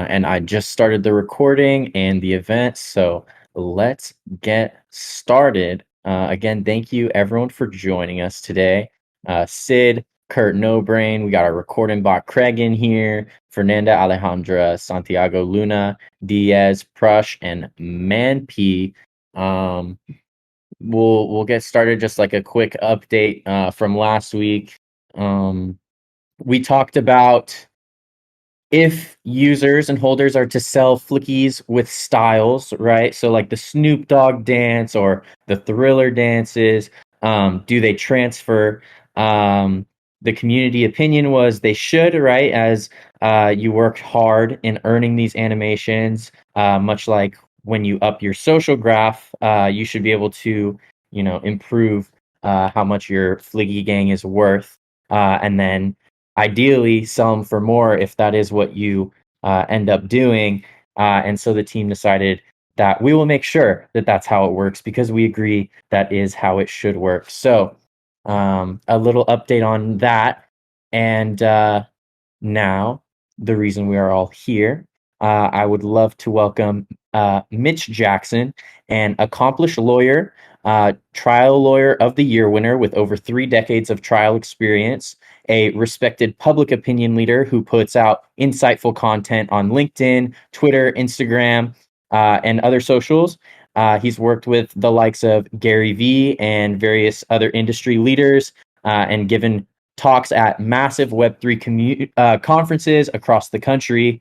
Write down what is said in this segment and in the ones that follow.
and I just started the recording and the event. So let's get started. Again, thank you everyone for joining us today. Sid, Kurt Nobrain, we got our recording bot Craig in here, Fernanda Alejandra, Santiago Luna, Diaz, Prush, and Manp. Um, we'll get started. Just like a quick update from last week. Um, we talked about if users and holders are to sell flickies with styles, right? So like the Snoop Dogg dance or the Thriller dances, do they transfer? The community opinion was they should, right? As you worked hard in earning these animations, much like when you up your social graph, you should be able to, improve how much your fliggy gang is worth, and then ideally sell them for more if that is what you end up doing. And so the team decided that we will make sure that that's how it works because we agree that is how it should work. So a little update on that. And now, the reason we are all here, I would love to welcome Mitch Jackson, an accomplished lawyer, trial lawyer of the year winner with over 3 decades of trial experience, a respected public opinion leader who puts out insightful content on LinkedIn, Twitter, Instagram, and other socials. He's worked with the likes of Gary Vee and various other industry leaders and given talks at massive Web3 conferences across the country.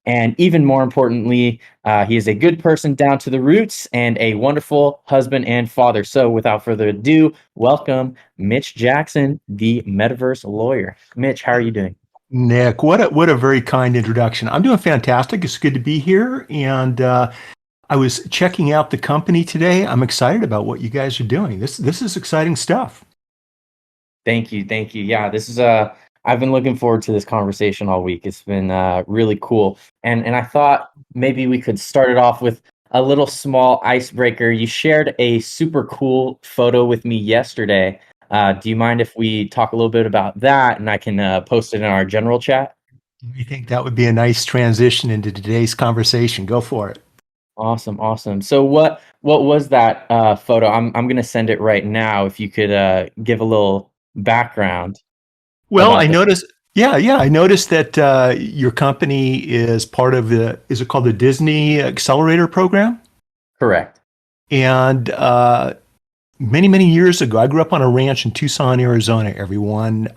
And even more importantly, he is a good person down to the roots and a wonderful husband and father. So without further ado, welcome Mitch Jackson, the metaverse lawyer. Mitch, how are you doing? Nick, what a very kind introduction. I'm doing fantastic. It's good to be here, and I was checking out the company today. I'm excited about what you guys are doing. This is exciting stuff. Thank you. Thank you. Yeah, this is I've been looking forward to this conversation all week. It's been really cool. And I thought maybe we could start it off with a little small icebreaker. You shared a super cool photo with me yesterday. Do you mind if we talk a little bit about that and I can post it in our general chat? I think that would be a nice transition into today's conversation. Go for it. Awesome, awesome. So what was that photo? I'm gonna send it right now. If you could give a little background Well, about I the noticed, yeah, I noticed that your company is part of is it called the Disney Accelerator Program? correct. And many, many years ago, I grew up on a ranch in Tucson, Arizona, everyone.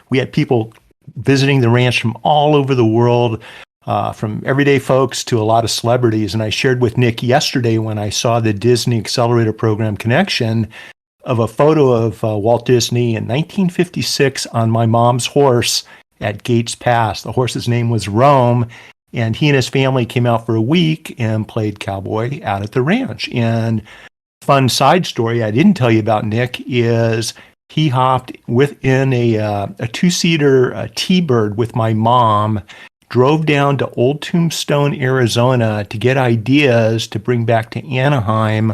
We had people visiting the ranch from all over the world, from everyday folks to a lot of celebrities. And I shared with Nick yesterday when I saw the Disney Accelerator Program connection of a photo of Walt Disney in 1956 on my mom's horse at Gates Pass. The horse's name was Rome. And he and his family came out for a week and played cowboy out at the ranch. And fun side story I didn't tell you about, Nick, is he hopped within a two-seater T-Bird with my mom, drove down to Old Tombstone, Arizona to get ideas to bring back to Anaheim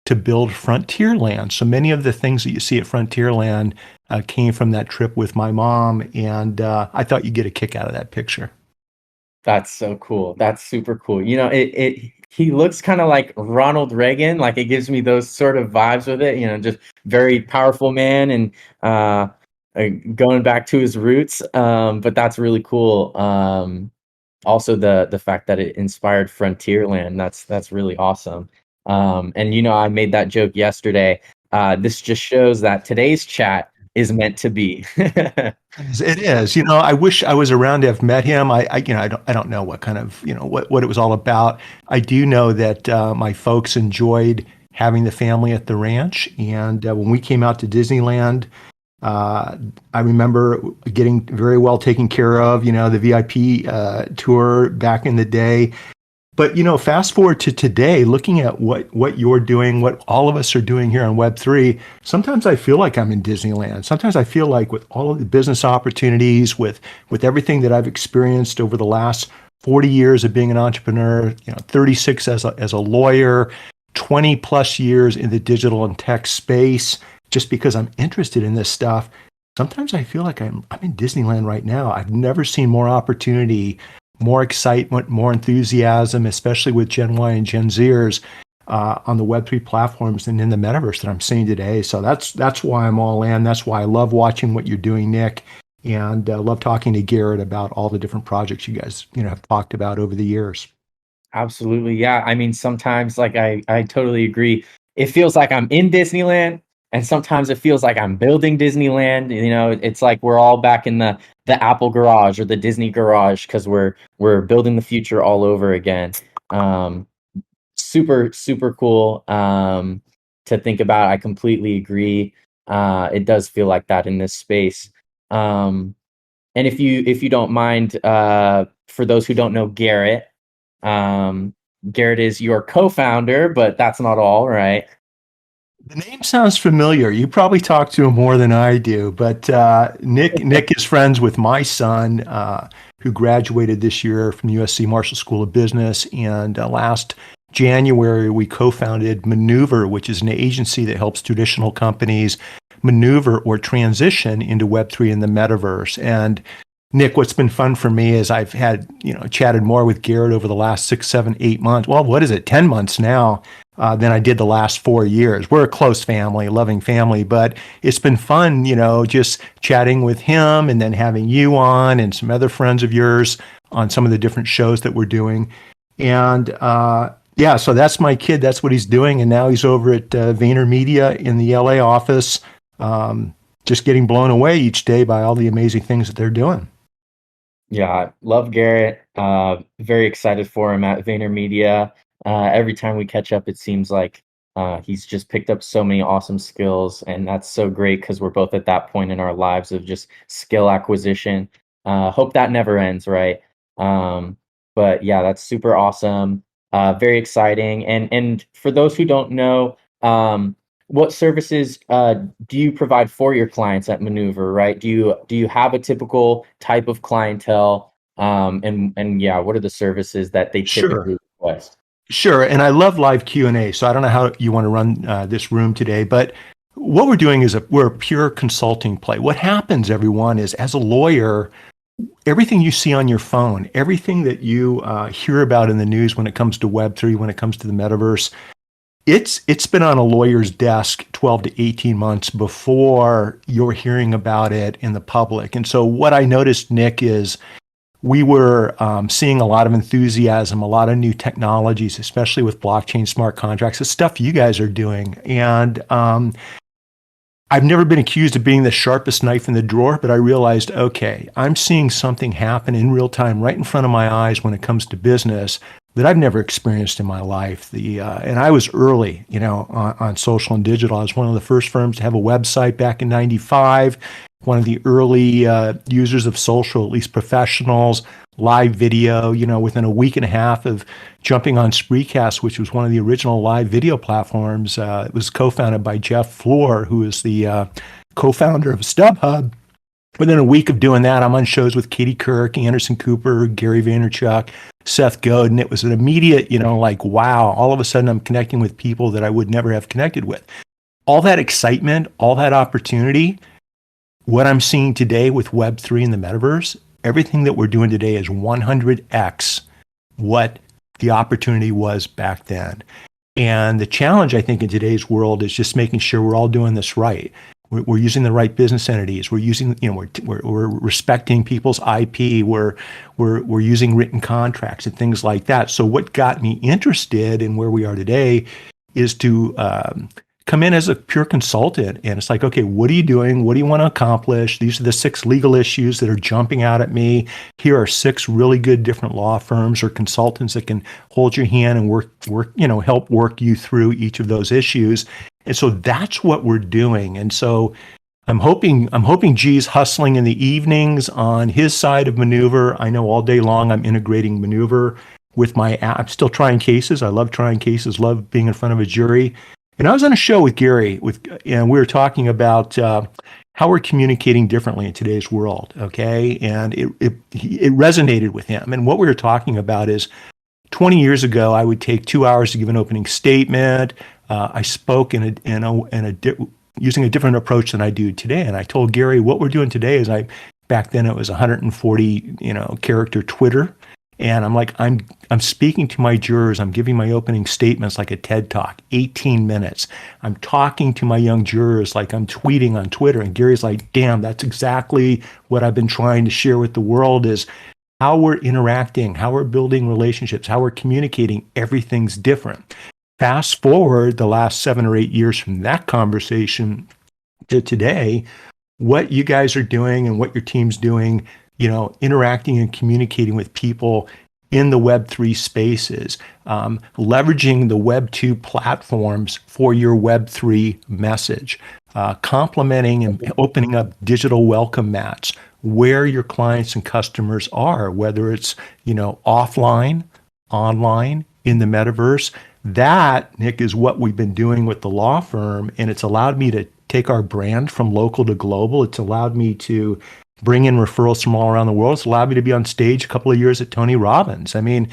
to build Frontierland. So many of the things that you see at Frontierland came from that trip with my mom, and I thought you'd get a kick out of that picture. That's so cool. That's super cool. It he looks kind of like Ronald Reagan. Like it gives me those sort of vibes with it. Just very powerful man and going back to his roots. But that's really cool. Also the fact that it inspired Frontierland. That's really awesome. And I made that joke yesterday. This just shows that today's chat is meant to be. It is. I wish I was around to have met him. I don't know what kind of, what it was all about. I do know that my folks enjoyed having the family at the ranch. And when we came out to Disneyland, I remember getting very well taken care of, the VIP tour back in the day. But, fast forward to today, looking at what you're doing, what all of us are doing here on Web3, sometimes I feel like I'm in Disneyland. Sometimes I feel like with all of the business opportunities, with everything that I've experienced over the last 40 years of being an entrepreneur, 36 as a lawyer, 20 plus years in the digital and tech space, just because I'm interested in this stuff. Sometimes I feel like I'm in Disneyland right now. I've never seen more opportunity more excitement, more enthusiasm, especially with Gen Y and Gen Zers on the Web3 platforms and in the metaverse that I'm seeing today. So that's why I'm all in. That's why I love watching what you're doing, Nick, and love talking to Garrett about all the different projects you guys have talked about over the years. Absolutely. Yeah. I mean, sometimes like I totally agree. It feels like I'm in Disneyland and sometimes it feels like I'm building Disneyland. You know, it's like we're all back in the Apple garage or the Disney garage because we're building the future all over again. Um super cool to think about. I completely agree. It does feel like that in this space. Um and if you don't mind, for those who don't know Garrett, um, Garrett is your co-founder, but that's not all, right? The name sounds familiar. You probably talk to him more than I do, but Nick is friends with my son, who graduated this year from USC Marshall School of Business, and last January we co-founded Maneuver, which is an agency that helps traditional companies maneuver or transition into Web3 and the metaverse. And Nick, what's been fun for me is I've had, chatted more with Garrett over the last 6, 7, 8 months. Well, what is it, 10 months now, than I did the last 4 years. We're a close family, loving family, but it's been fun, just chatting with him and then having you on and some other friends of yours on some of the different shows that we're doing. And yeah, so that's my kid. That's what he's doing. And now he's over at VaynerMedia in the LA office, just getting blown away each day by all the amazing things that they're doing. Yeah, love Garrett. Very excited for him at VaynerMedia. Every time we catch up, it seems like he's just picked up so many awesome skills, and that's so great because we're both at that point in our lives of just skill acquisition. Hope that never ends, right? But yeah, that's super awesome. Very exciting. And for those who don't know, what services do you provide for your clients at Maneuver, right? Do you have a typical type of clientele? And yeah, what are the services that they Sure. typically request? Sure, and I love live Q&A, so I don't know how you want to run this room today, but what we're doing is we're a pure consulting play. What happens, everyone, is as a lawyer, everything you see on your phone, everything that you hear about in the news when it comes to Web3, when it comes to the metaverse, it's been on a lawyer's desk 12 to 18 months before you're hearing about it in the public. And so what I noticed, Nick, is we were seeing a lot of enthusiasm, a lot of new technologies, especially with blockchain smart contracts, the stuff you guys are doing. And I've never been accused of being the sharpest knife in the drawer, but I realized, okay, I'm seeing something happen in real time right in front of my eyes when it comes to business that I've never experienced in my life. And I was early, on social and digital. I was one of the first firms to have a website back in '95. One of the early users of social, at least professionals, live video, within a week and a half of jumping on Spreecast, which was one of the original live video platforms. It was co-founded by Jeff Floor, who is the co-founder of StubHub. Within a week of doing that, I'm on shows with Katie Couric, Anderson Cooper, Gary Vaynerchuk, Seth Godin. It was an immediate, like, wow, all of a sudden I'm connecting with people that I would never have connected with. All that excitement, all that opportunity, what I'm seeing today with Web3 and the metaverse, everything that we're doing today is 100x what the opportunity was back then. And the challenge, I think, in today's world is just making sure we're all doing this right. We're using the right business entities. We're using, we're respecting people's IP. We're using written contracts and things like that. So what got me interested in where we are today is to come in as a pure consultant. And it's like, okay, what are you doing? What do you want to accomplish? These are the 6 legal issues that are jumping out at me. Here are 6 really good different law firms or consultants that can hold your hand and help work you through each of those issues. And so that's what we're doing. And so I'm hoping G's hustling in the evenings on his side of Maneuver. I know all day long I'm integrating Maneuver with my app. I'm still trying cases. I love trying cases, love being in front of a jury. And I was on a show with Gary, and we were talking about how we're communicating differently in today's world, okay? And it resonated with him. And what we were talking about is 20 years ago, I would take 2 hours to give an opening statement. I spoke using a different approach than I do today. And I told Gary, what we're doing today is back then it was 140, character Twitter. And I'm like, I'm speaking to my jurors. I'm giving my opening statements like a TED Talk, 18 minutes. I'm talking to my young jurors like I'm tweeting on Twitter. And Gary's like, damn, that's exactly what I've been trying to share with the world is how we're interacting, how we're building relationships, how we're communicating. Everything's different. Fast forward the last 7 or 8 years from that conversation to today, what you guys are doing and what your team's doing, interacting and communicating with people in the Web3 spaces, leveraging the Web2 platforms for your Web3 message, complementing and opening up digital welcome mats where your clients and customers are, whether it's, offline, online, in the metaverse. That, Nick, is what we've been doing with the law firm. And it's allowed me to take our brand from local to global. It's allowed me to bring in referrals from all around the world. It's allowed me to be on stage a couple of years at Tony Robbins. I mean,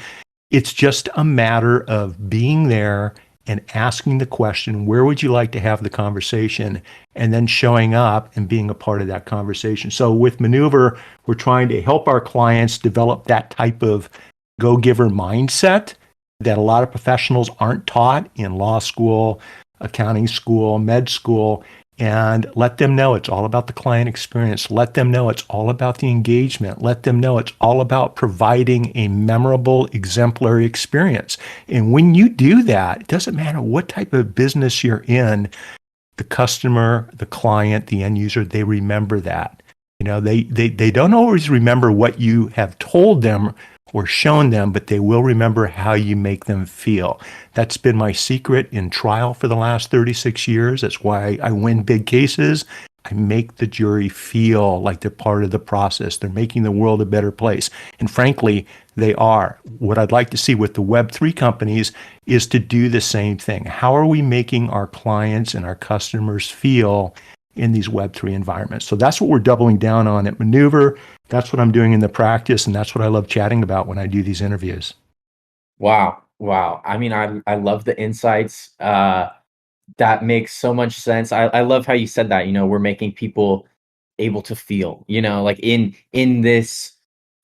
it's just a matter of being there and asking the question, where would you like to have the conversation? And then showing up and being a part of that conversation. So with Maneuver, we're trying to help our clients develop that type of go-giver mindset that a lot of professionals aren't taught in law school, accounting school, med school, and let them know it's all about the client experience. Let them know it's all about the engagement. Let them know it's all about providing a memorable, exemplary experience. And when you do that, it doesn't matter what type of business you're in, the customer, the client, the end user, they remember that. They don't always remember what you have told them or shown them, but they will remember how you make them feel. That's been my secret in trial for the last 36 years. That's why I win big cases. I make the jury feel like they're part of the process. They're making the world a better place. And frankly, they are. What I'd like to see with the Web3 companies is to do the same thing. How are we making our clients and our customers feel in these Web3 environments? So that's what we're doubling down on at Maneuver. That's what I'm doing in the practice, and that's what I love chatting about when I do these interviews. Wow. Wow. I mean, I love the insights. That makes so much sense. I love how you said that, we're making people able to feel, like in this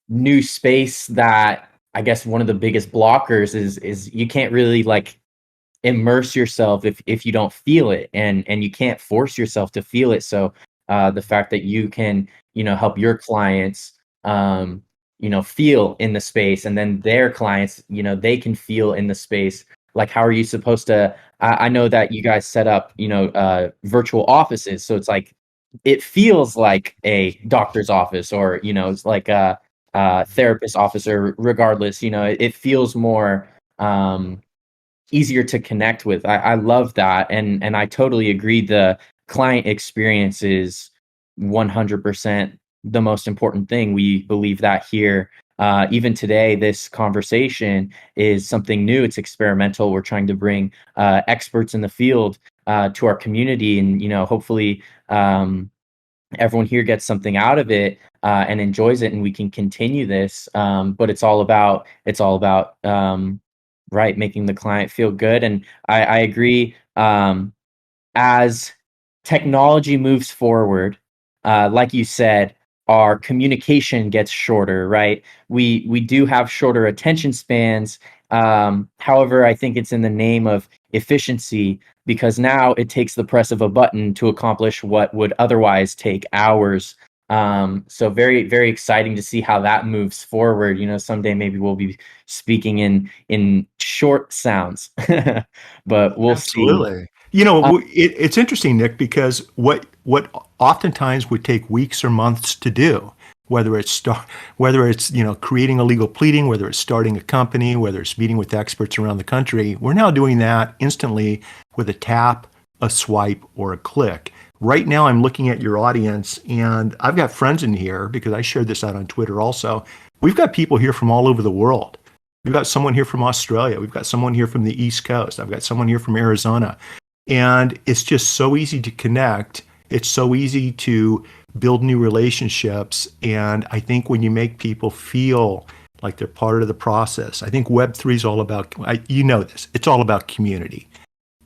new space that I guess one of the biggest blockers is you can't really like immerse yourself if you don't feel it, and you can't force yourself to feel it. So the fact that you can help your clients feel in the space, and then their clients they can feel in the space. Like, how are you supposed to I know that you guys set up virtual offices, so it's like it feels like a doctor's office, or it's like a therapist office, or regardless, it feels more easier to connect with. I love that, and I totally agree. The client experience is 100% the most important thing. We believe that here. Even today, this conversation is something new. It's experimental. We're trying to bring experts in the field to our community, and hopefully everyone here gets something out of it and enjoys it, and we can continue this. But it's all about right, making the client feel good. And I agree. As technology moves forward, like you said, our communication gets shorter, right? We do have shorter attention spans. However, I think it's in the name of efficiency, because now it takes the press of a button to accomplish what would otherwise take hours. So very, very exciting to see how that moves forward. Someday maybe we'll be speaking in short sounds, but we'll see. Absolutely. Uh, It's interesting, Nick, because what oftentimes would take weeks or months to do, whether it's creating a legal pleading, whether it's starting a company, whether it's meeting with experts around the country, we're now doing that instantly with a tap, a swipe, or a click. Right now, I'm looking at your audience, and I've got friends in here because I shared this out on Twitter also. We've got people here from all over the world. We've got someone here from Australia. We've got someone here from the East Coast. I've got someone here from Arizona. And it's just so easy to connect. It's so easy to build new relationships. And I think when you make people feel like they're part of the process, I think Web3 is all about, this, it's all about community.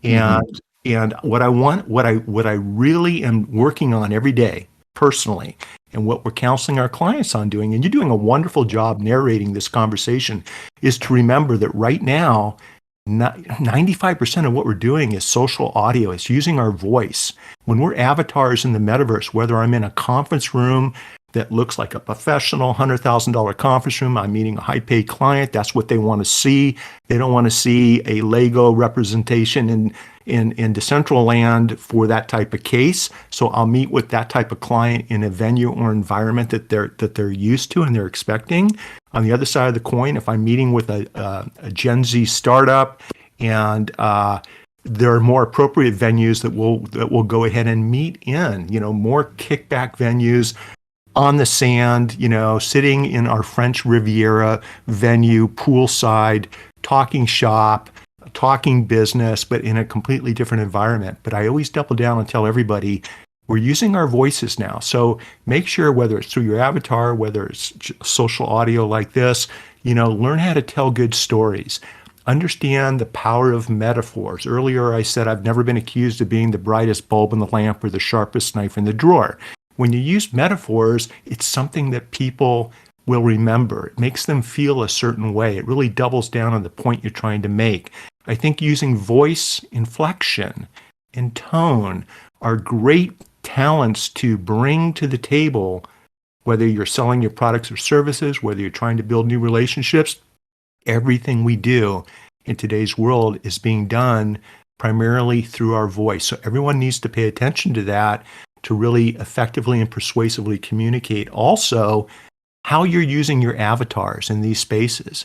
mhm. And what I really am working on every day personally. And what we're counseling our clients on doing, and you're doing a wonderful job narrating this conversation, is to remember that right now, 95% of what we're doing is social audio. It's using our voice. When we're avatars in the metaverse, whether I'm in a conference room that looks like a professional $100,000 conference room, I'm meeting a high-paid client, that's what they want to see. They don't want to see a Lego representation in Decentraland for that type of case. So I'll meet with that type of client in a venue or environment that they're used to and they're expecting. On the other side of the coin, if I'm meeting with a Gen Z startup and there are more appropriate venues that we'll go ahead and meet in, more kickback venues on the sand, sitting in our French Riviera venue, poolside, talking shop, talking business, but in a completely different environment. But I always double down and tell everybody, we're using our voices now. So make sure, whether it's through your avatar, whether it's social audio like this, learn how to tell good stories. Understand the power of metaphors. Earlier, I said I've never been accused of being the brightest bulb in the lamp or the sharpest knife in the drawer. When you use metaphors, it's something that people will remember. It makes them feel a certain way. It really doubles down on the point you're trying to make. I think using voice inflection and tone are great talents to bring to the table, whether you're selling your products or services, whether you're trying to build new relationships. Everything we do in today's world is being done primarily through our voice. So everyone needs to pay attention to that to really effectively and persuasively communicate. Also, how you're using your avatars in these spaces.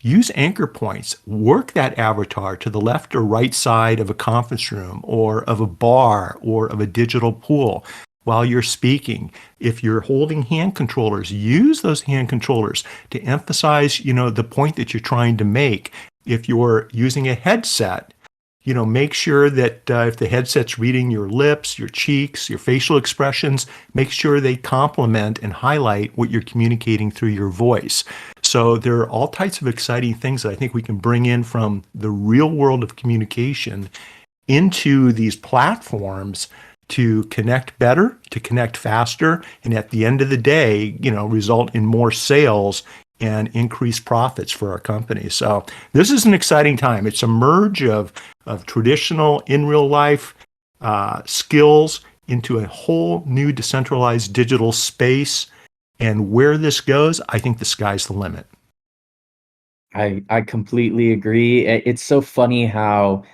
Use anchor points. Work that avatar to the left or right side of a conference room or of a bar or of a digital pool while you're speaking. If you're holding hand controllers, use those hand controllers to emphasize, the point that you're trying to make. If you're using a headset, make sure that if the headset's reading your lips, your cheeks, your facial expressions, make sure they complement and highlight what you're communicating through your voice. So there are all types of exciting things that I think we can bring in from the real world of communication into these platforms to connect better, to connect faster, and at the end of the day, result in more sales and increase profits for our company. So this is an exciting time. It's a merge of traditional in real life skills into a whole new decentralized digital space. And where this goes, I think the sky's the limit. I completely agree. It's so funny how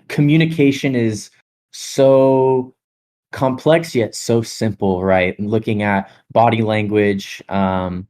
communication is so complex yet so simple, right? Looking at body language, hand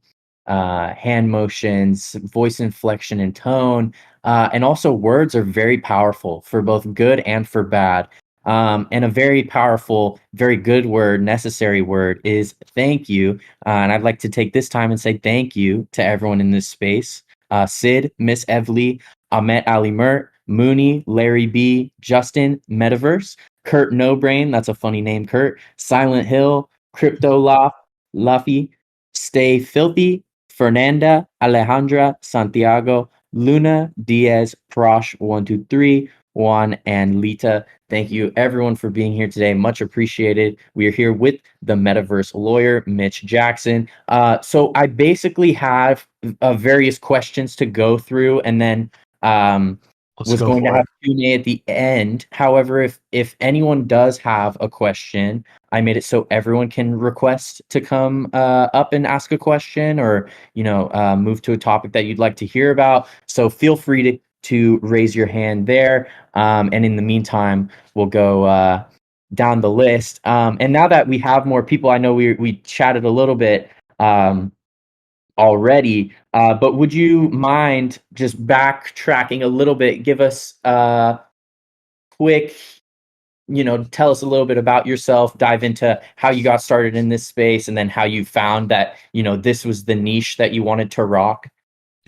motions, voice inflection and tone, and also words are very powerful for both good and for bad. And a very powerful, very good word, necessary word is thank you. And I'd like to take this time and say thank you to everyone in this space. Sid, Miss Evely, Ahmet Ali Mert, Mooney, Larry B, Justin, Metaverse, Kurt No Brain, that's a funny name, Kurt, Silent Hill, Crypto Luffy, Stay Filthy, Fernanda, Alejandra, Santiago, Luna, Diaz, Prosh123, Juan, and Lita. Thank you everyone for being here today. Much appreciated. We are here with the Metaverse lawyer, Mitch Jackson. So I basically have various questions to go through, and then was going to have Q&A at the end. However, if anyone does have a question, I made it so everyone can request to come up and ask a question, or move to a topic that you'd like to hear about. So feel free to raise your hand there. And in the meantime, we'll go down the list. And now that we have more people, I know we chatted a little bit already, but would you mind just backtracking a little bit? Give us a quick, tell us a little bit about yourself, dive into how you got started in this space, and then how you found that, this was the niche that you wanted to rock.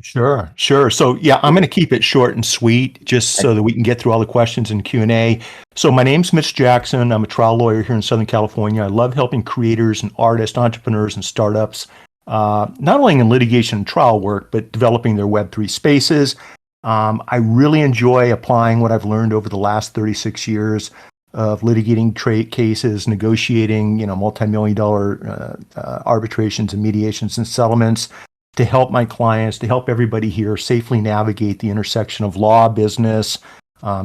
Sure. So yeah, I'm going to keep it short and sweet just so that we can get through all the questions in Q&A. So my name's Mitch Jackson. I'm a trial lawyer here in Southern California. I love helping creators and artists, entrepreneurs, and startups, not only in litigation and trial work, but developing their Web3 spaces. I really enjoy applying what I've learned over the last 36 years of litigating trade cases, negotiating, multi-million dollar arbitrations and mediations and settlements to help my clients, to help everybody here safely navigate the intersection of law, business,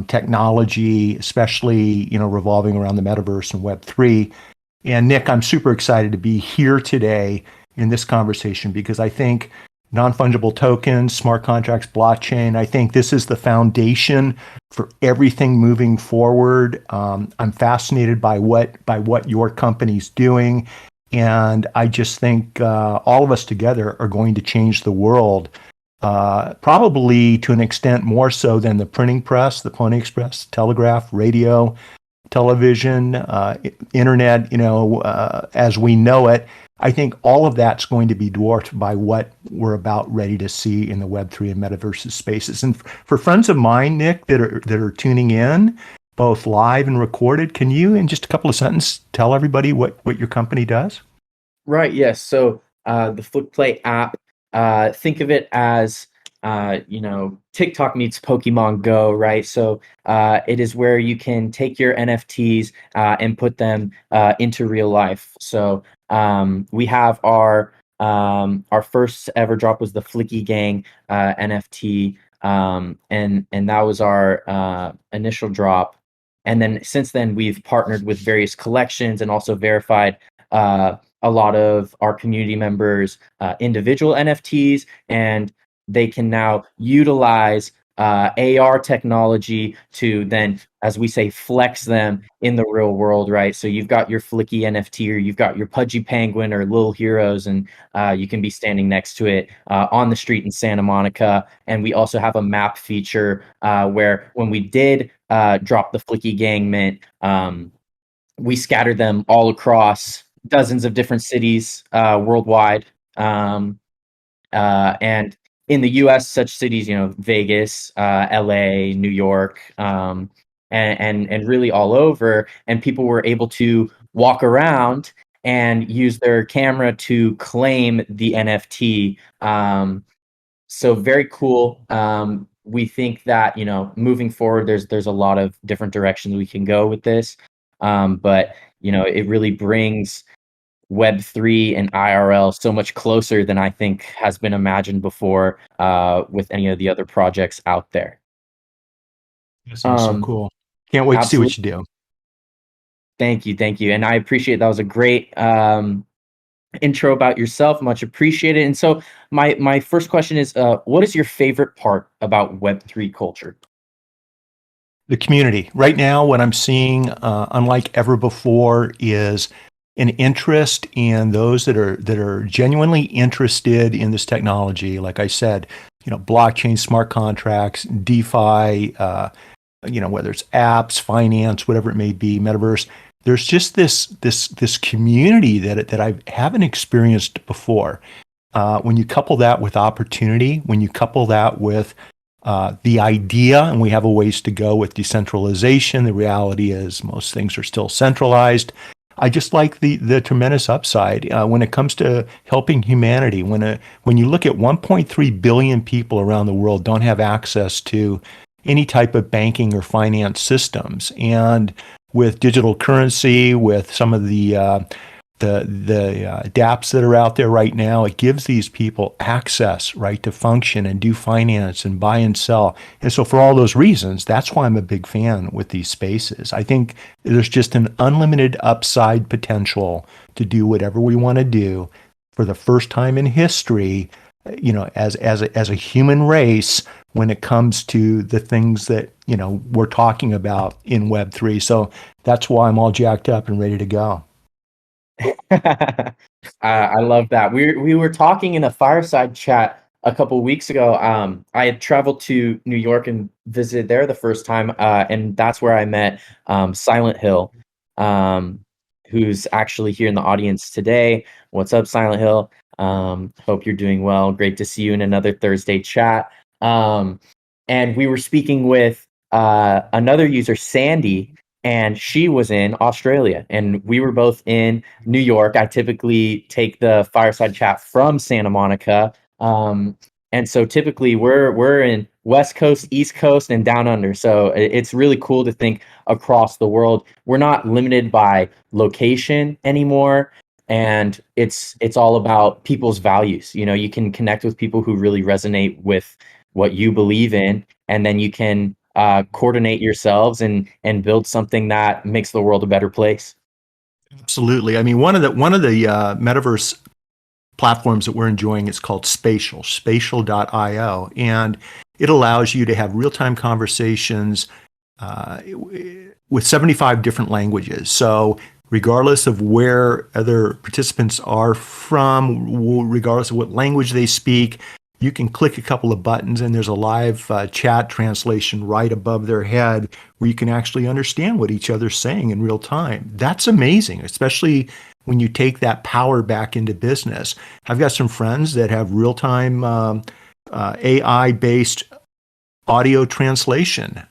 technology, especially, revolving around the metaverse and Web3. And Nick, I'm super excited to be here today in this conversation because I think non-fungible tokens, smart contracts, blockchain, I think this is the foundation for everything moving forward. I'm fascinated by what your company's doing. And I just think all of us together are going to change the world, probably to an extent more so than the printing press, the Pony Express, telegraph, radio, television, internet, as we know it. I think all of that's going to be dwarfed by what we're about ready to see in the Web3 and metaverse spaces. And for friends of mine, Nick, that are tuning in, both live and recorded, can you, in just a couple of sentences, tell everybody what your company does? Right. Yes. So the FlickPlay app, think of it as TikTok meets Pokemon Go, right? So it is where you can take your NFTs and put them into real life. So we have our first ever drop was the Flicky Gang NFT, and that was our initial drop. And then since then, we've partnered with various collections and also verified a lot of our community members' individual NFTs, and they can now utilize AR technology to then, as we say, flex them in the real world, right? So you've got your Flicky NFT, or you've got your Pudgy Penguin or Little Heroes, and you can be standing next to it on the street in Santa Monica. And we also have a map feature where when we did drop the Flicky Gang mint, we scattered them all across dozens of different cities worldwide. And in the US, such cities, Vegas, LA, New York, and really all over. And people were able to walk around and use their camera to claim the NFT. So very cool. We think that, moving forward, there's a lot of different directions we can go with this. But it really brings Web3 and IRL so much closer than I think has been imagined before with any of the other projects out there. That sounds so cool. Can't wait to see what you do. Thank you. And I appreciate that was a great intro about yourself. Much appreciated. And so my first question is, what is your favorite part about Web3 culture? The community. Right now, what I'm seeing, unlike ever before, is an interest in those that are genuinely interested in this technology. Like I said, blockchain, smart contracts, DeFi, whether it's apps, finance, whatever it may be, metaverse. There's just this community that I haven't experienced before. When you couple that with opportunity, when you couple that with the idea, and we have a ways to go with decentralization. The reality is most things are still centralized. I just like the tremendous upside when it comes to helping humanity. When you look at 1.3 billion people around the world don't have access to any type of banking or finance systems, and with digital currency, with some of the dApps that are out there right now, it gives these people access, right, to function and do finance and buy and sell. And so for all those reasons, that's why I'm a big fan with these spaces. I think there's just an unlimited upside potential to do whatever we want to do for the first time in history, as a human race when it comes to the things that, we're talking about in Web3. So that's why I'm all jacked up and ready to go. I love that. We were talking in a fireside chat a couple weeks ago. I had traveled to New York and visited there the first time, and that's where I met Silent Hill, who's actually here in the audience today. What's up, Silent Hill? Hope you're doing well. Great to see you in another Thursday chat. And we were speaking with another user, Sandy, and she was in Australia, and we were both in New York. I typically take the fireside chat from Santa Monica. And so typically we're in West Coast, East Coast, and down under. So it's really cool to think across the world. We're not limited by location anymore. And it's all about people's values. You know, you can connect with people who really resonate with what you believe in, and then you can coordinate yourselves and build something that makes the world a better place. Absolutely. I mean, one of the metaverse platforms that we're enjoying is called spatial.io, and it allows you to have real-time conversations with 75 different languages. So regardless of where other participants are from, regardless of what language they speak, you can click a couple of buttons and there's a live chat translation right above their head where you can actually understand what each other's saying in real time. That's amazing, especially when you take that power back into business. I've got some friends that have real-time AI-based audio translation,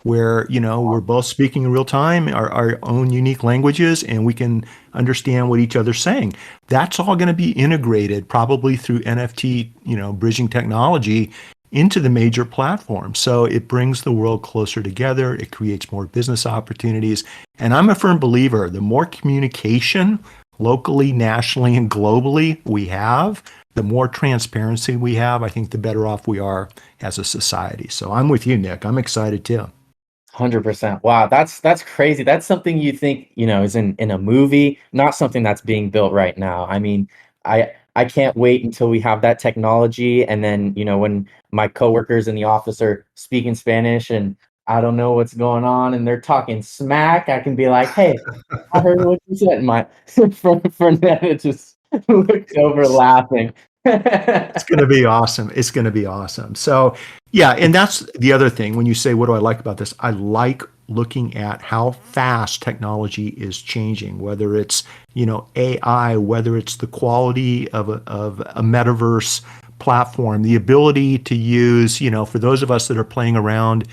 where we're both speaking in real time, our own unique languages, and we can understand what each other's saying. That's all going to be integrated probably through NFT, bridging technology into the major platforms. So it brings the world closer together. It creates more business opportunities. And I'm a firm believer, the more communication locally, nationally, and globally we have, the more transparency we have, I think the better off we are as a society. So I'm with you, Nick. I'm excited too. 100%. Wow, that's crazy. That's something you think, is in a movie, not something that's being built right now. I mean, I can't wait until we have that technology, and then, when my coworkers in the office are speaking Spanish and I don't know what's going on and they're talking smack, I can be like, "Hey, I heard what you said." And my Fernanda just looks over laughing. It's going to be awesome. It's going to be awesome. So, yeah, and that's the other thing. When you say, what do I like about this? I like looking at how fast technology is changing, whether it's, AI, whether it's the quality of a metaverse platform, the ability to use, for those of us that are playing around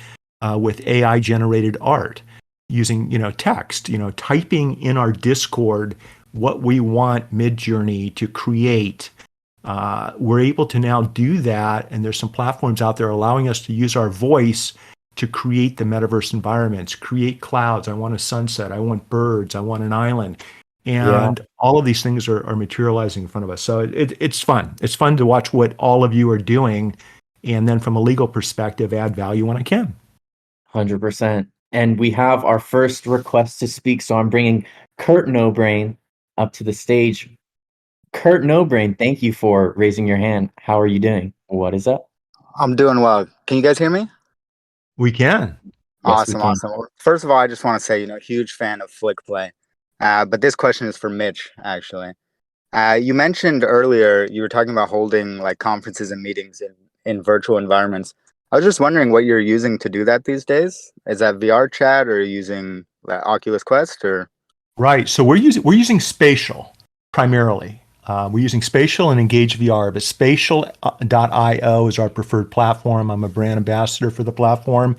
with AI generated art, using, text, typing in our Discord what we want Midjourney to create. We're able to now do that, and there's some platforms out there allowing us to use our voice to create the metaverse environments, create clouds. I want a sunset. I want birds. I want an island. Yeah. And all of these things are materializing in front of us. So it's fun. It's fun to watch what all of you are doing, and then from a legal perspective, add value when I can. 100%. And we have our first request to speak. So I'm bringing Kurt Nobrain up to the stage. Kurt Nobrain, thank you for raising your hand. How are you doing? What is up? I'm doing well. Can you guys hear me? We can. Yes, we Awesome, can. awesome. Well, first of all, I just want to say, huge fan of Flick Play. But this question is for Mitch, actually. You mentioned earlier you were talking about holding like conferences and meetings in virtual environments. I was just wondering what you're using to do that these days. Is that VR chat, or are you using Oculus Quest, or? Right. So we're using Spatial primarily. We're using Spatial and Engage VR, but Spatial.io is our preferred platform. I'm a brand ambassador for the platform.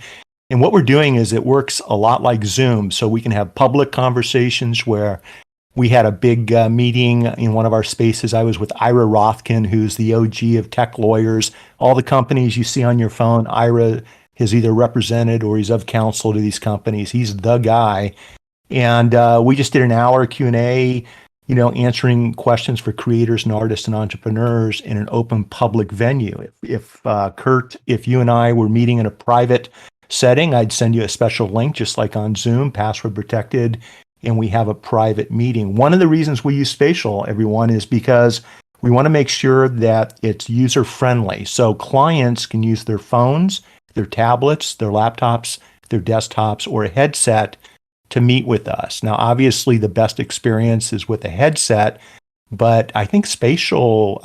And what we're doing is it works a lot like Zoom. So we can have public conversations where we had a big meeting in one of our spaces. I was with Ira Rothkin, who's the OG of tech lawyers. All the companies you see on your phone, Ira has either represented or he's of counsel to these companies. He's the guy. And we just did an hour Q&A, answering questions for creators and artists and entrepreneurs in an open public venue. If Kurt, if you and I were meeting in a private setting, I'd send you a special link, just like on Zoom, password protected, and we have a private meeting. One of the reasons we use Spatial, everyone, is because we want to make sure that it's user friendly. So clients can use their phones, their tablets, their laptops, their desktops, or a headset to meet with us. Now, obviously, the best experience is with a headset, but I think Spatial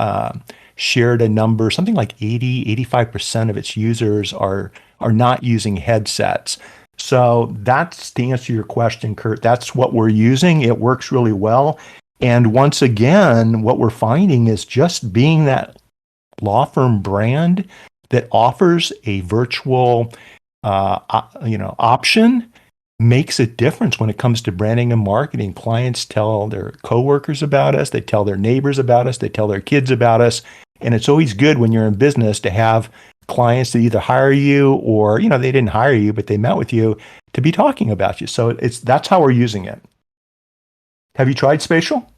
shared a number, something like 85% of its users are not using headsets. So that's, to answer your question, Kurt, that's what we're using. It works really well. And once again, what we're finding is just being that law firm brand that offers a virtual option makes a difference when it comes to branding and marketing. Clients tell their coworkers about us, they tell their neighbors about us, they tell their kids about us. And it's always good when you're in business to have clients that either hire you or, they didn't hire you, but they met with you to be talking about you. So that's how we're using it. Have you tried Spatial?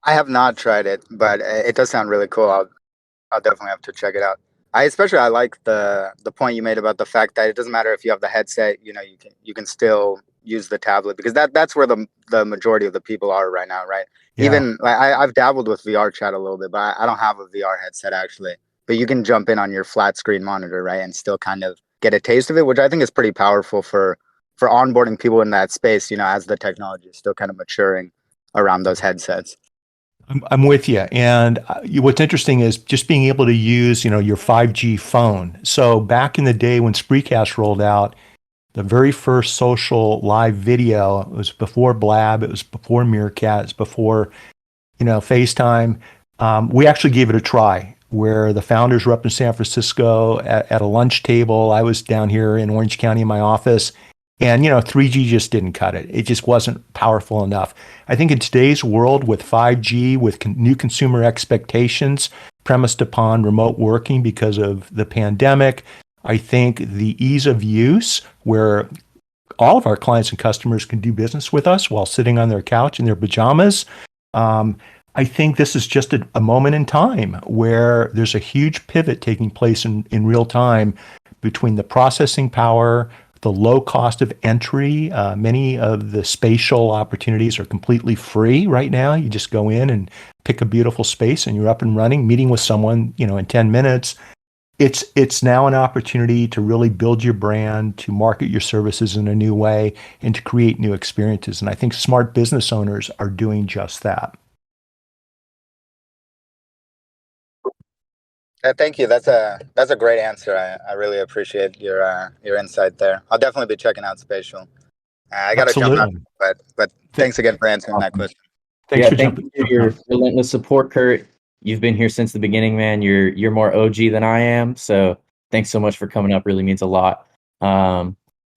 I have not tried it, but it does sound really cool. I'll definitely have to check it out. I like the point you made about the fact that it doesn't matter if you have the headset, you can still use the tablet, because that's where the majority of the people are right now, right? Yeah. Even like I've dabbled with VR chat a little bit, but I don't have a VR headset actually. But you can jump in on your flat screen monitor, right, and still kind of get a taste of it, which I think is pretty powerful for onboarding people in that space, as the technology is still kind of maturing around those headsets. I'm with you. And what's interesting is just being able to use, your 5G phone. So back in the day when Spreecast rolled out, the very first social live video, it was before Blab, it was before Meerkat, it was before, FaceTime. We actually gave it a try where the founders were up in San Francisco at a lunch table. I was down here in Orange County in my office. And, 3G just didn't cut it. It just wasn't powerful enough. I think in today's world with 5G, with new consumer expectations premised upon remote working because of the pandemic, I think the ease of use where all of our clients and customers can do business with us while sitting on their couch in their pajamas. I think this is just a moment in time where there's a huge pivot taking place in real time between the processing power, the low cost of entry. Many of the spatial opportunities are completely free right now. You just go in and pick a beautiful space and you're up and running, meeting with someone, in 10 minutes. It's now an opportunity to really build your brand, to market your services in a new way, and to create new experiences. And I think smart business owners are doing just that. Thank you. That's a great answer. I really appreciate your insight there. I'll definitely be checking out Spatial. I got to jump out, but thanks again for answering that question. Thanks for thank jumping. you for your relentless support, Kurt. You've been here since the beginning, man. You're more OG than I am, so thanks so much for coming up. Really means a lot.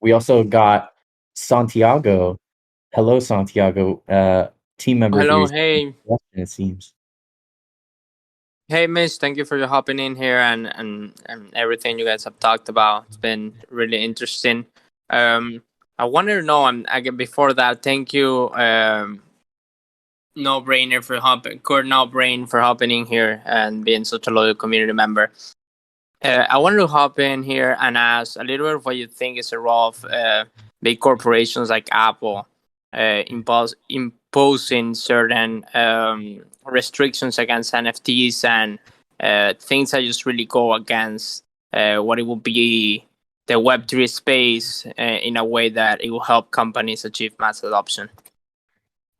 We also got Santiago. Hello, Santiago. Team member Hello, here. hey. It seems. Hey, Mitch, thank you for hopping in here and everything you guys have talked about. It's been really interesting. I wanted to know, again, before that, thank you, No Brainer for hopping, Kurt No Brain for hopping in here and being such a loyal community member. I wanted to hop in here and ask a little bit of what you think is the role of big corporations like Apple imposing certain restrictions against NFTs and things that just really go against what it will be the Web3 space in a way that it will help companies achieve mass adoption.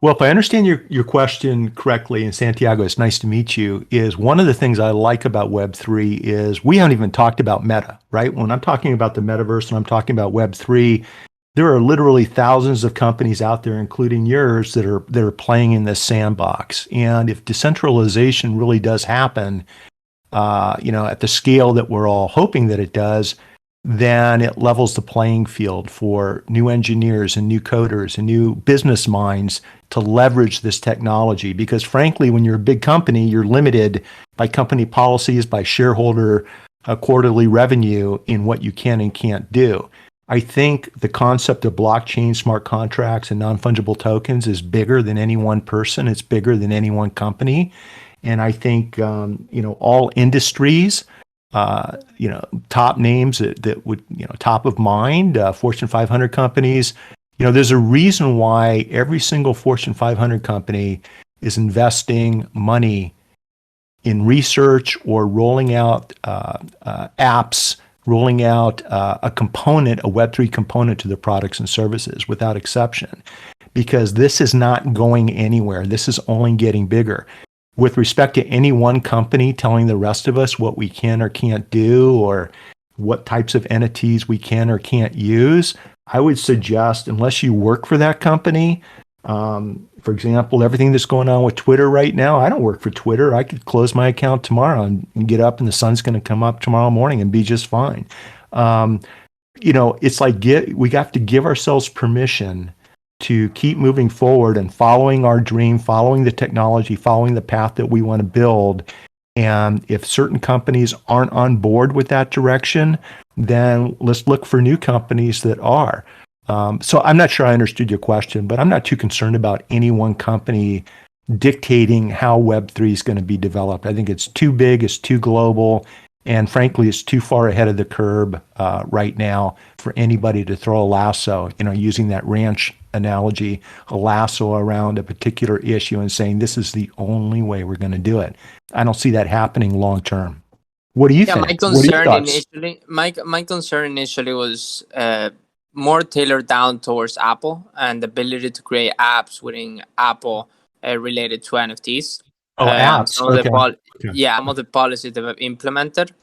Well, if I understand your question correctly, and Santiago, it's nice to meet you, is one of the things I like about Web3 is we haven't even talked about Meta, right? When I'm talking about the metaverse and I'm talking about Web3, there are literally thousands of companies out there, including yours, that are playing in this sandbox. And if decentralization really does happen, at the scale that we're all hoping that it does, then it levels the playing field for new engineers and new coders and new business minds to leverage this technology. Because frankly, when you're a big company, you're limited by company policies, by shareholder quarterly revenue in what you can and can't do. I think the concept of blockchain, smart contracts, and non-fungible tokens is bigger than any one person. It's bigger than any one company. And I think, all industries, top names that would, top of mind, Fortune 500 companies, there's a reason why every single Fortune 500 company is investing money in research or rolling out apps, rolling out a Web3 component to their products and services without exception, because this is not going anywhere. This is only getting bigger. With respect to any one company telling the rest of us what we can or can't do or what types of entities we can or can't use, I would suggest, unless you work for that company, for example, everything that's going on with Twitter right now, I don't work for Twitter. I could close my account tomorrow and get up and the sun's going to come up tomorrow morning and be just fine. It's like we have to give ourselves permission to keep moving forward and following our dream, following the technology, following the path that we want to build. And if certain companies aren't on board with that direction, then let's look for new companies that are. So I'm not sure I understood your question, but I'm not too concerned about any one company dictating how Web3 is going to be developed. I think it's too big, it's too global, and frankly, it's too far ahead of the curve right now for anybody to throw a lasso, using that ranch analogy, a lasso around a particular issue and saying, this is the only way we're going to do it. I don't see that happening long term. What do you think? My concern initially was more tailored down towards Apple and the ability to create apps within Apple related to NFTs. Apps. Some of the policies that have implemented,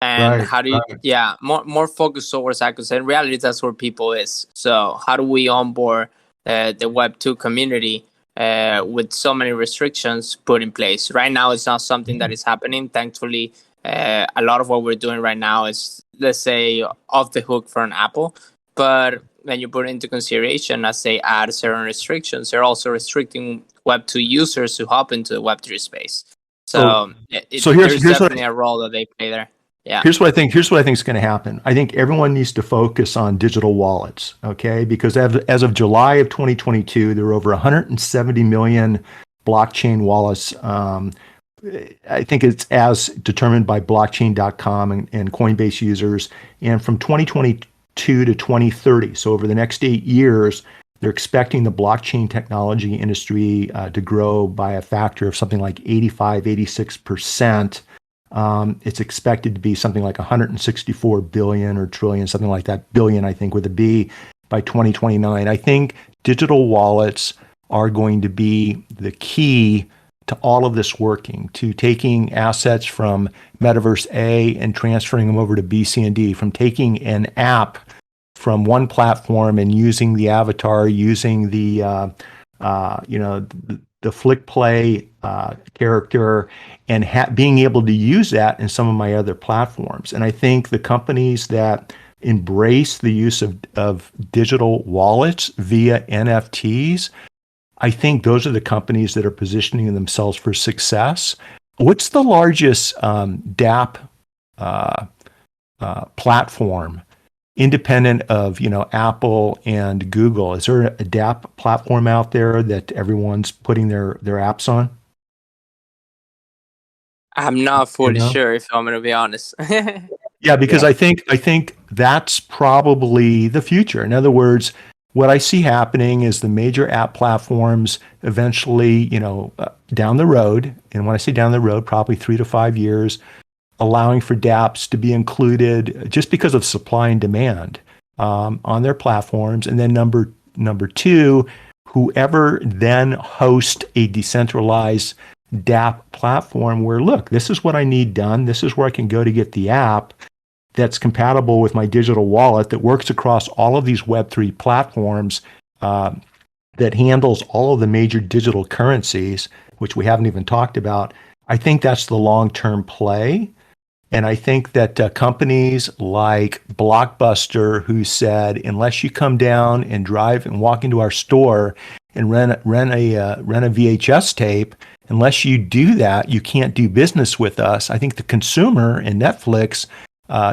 and how do you, more focused towards that, because in reality that's where people is. So how do we onboard the Web2 community with so many restrictions put in place? Right now, it's not something that is happening. Thankfully, a lot of what we're doing right now is, let's say, off the hook for an Apple. But when you put it into consideration, as they add certain restrictions, they're also restricting Web2 users to hop into the Web3 space. So there's definitely a role that they play there. Yeah. Here's what I think is going to happen. I think everyone needs to focus on digital wallets, okay? Because as of July of 2022, there were over 170 million blockchain wallets. I think it's as determined by blockchain.com and Coinbase users. And from 2022 to 2030, so over the next 8 years, they're expecting the blockchain technology industry to grow by a factor of something like 86%. It's expected to be something like 164 billion or trillion, something like that, billion, I think, with a B, by 2029. I think digital wallets are going to be the key to all of this working, to taking assets from Metaverse A and transferring them over to B, C, and D, from taking an app from one platform and using the avatar, using the Flick Play character, and being able to use that in some of my other platforms. And I think the companies that embrace the use of digital wallets via NFTs, I think those are the companies that are positioning themselves for success. What's the largest DApp platform, independent of Apple and Google? Is there a DApp platform out there that everyone's putting their apps on? I'm not fully sure, if I'm going to be honest. Yeah, because I think that's probably the future. In other words, what I see happening is the major app platforms eventually, down the road, and when I say down the road, probably 3 to 5 years, allowing for dApps to be included just because of supply and demand on their platforms. And then number two, whoever then hosts a decentralized dApp platform where, look, this is what I need done. This is where I can go to get the app that's compatible with my digital wallet that works across all of these Web3 platforms, that handles all of the major digital currencies, which we haven't even talked about. I think that's the long-term play. And I think that companies like Blockbuster, who said, unless you come down and drive and walk into our store and rent a VHS tape, unless you do that, you can't do business with us. I think the consumer and Netflix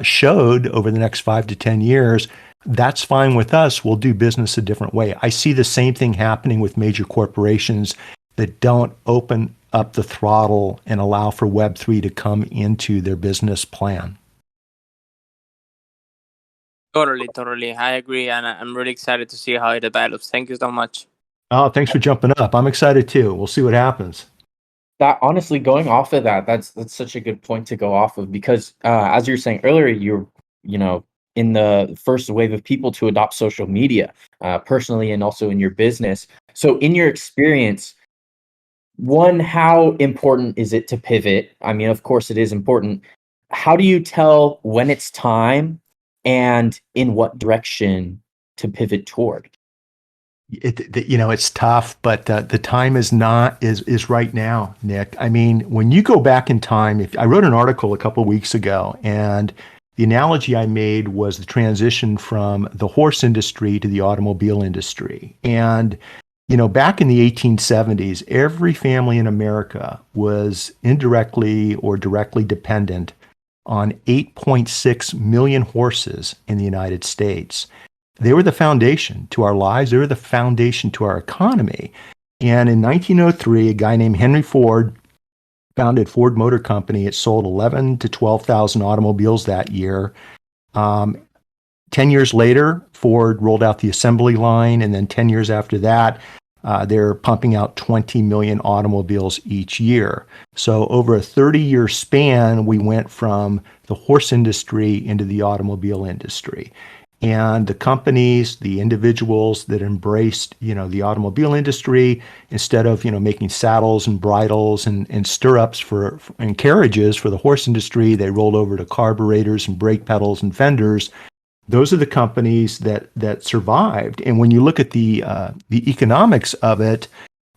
showed over the next 5 to 10 years, that's fine with us. We'll do business a different way. I see the same thing happening with major corporations that don't open up the throttle and allow for Web3 to come into their business plan. Totally. I agree. And I'm really excited to see how it develops. Thank you so much. Oh, thanks for jumping up. I'm excited too. We'll see what happens. That, honestly, going off of that's such a good point to go off of, because as you were saying earlier, you're in the first wave of people to adopt social media, personally and also in your business. So in your experience, one, how important is it to pivot? I mean, of course it is important. How do you tell when it's time and in what direction to pivot toward? It's tough, but the time is right now, Nick. I mean, when you go back in time, I wrote an article a couple of weeks ago, and the analogy I made was the transition from the horse industry to the automobile industry. And back in the 1870s, every family in America was indirectly or directly dependent on 8.6 million horses in the United States. They were the foundation to our lives. They were the foundation to our economy. And in 1903, a guy named Henry Ford founded Ford Motor Company. It sold 11 to 12,000 automobiles that year. 10 years later, Ford rolled out the assembly line, and then 10 years after that, they're pumping out 20 million automobiles each year. So over a 30-year span, we went from the horse industry into the automobile industry. And the companies, the individuals that embraced, the automobile industry, instead of, making saddles and bridles and stirrups and carriages for the horse industry, they rolled over to carburetors and brake pedals and fenders. Those are the companies that survived. And when you look at the economics of it,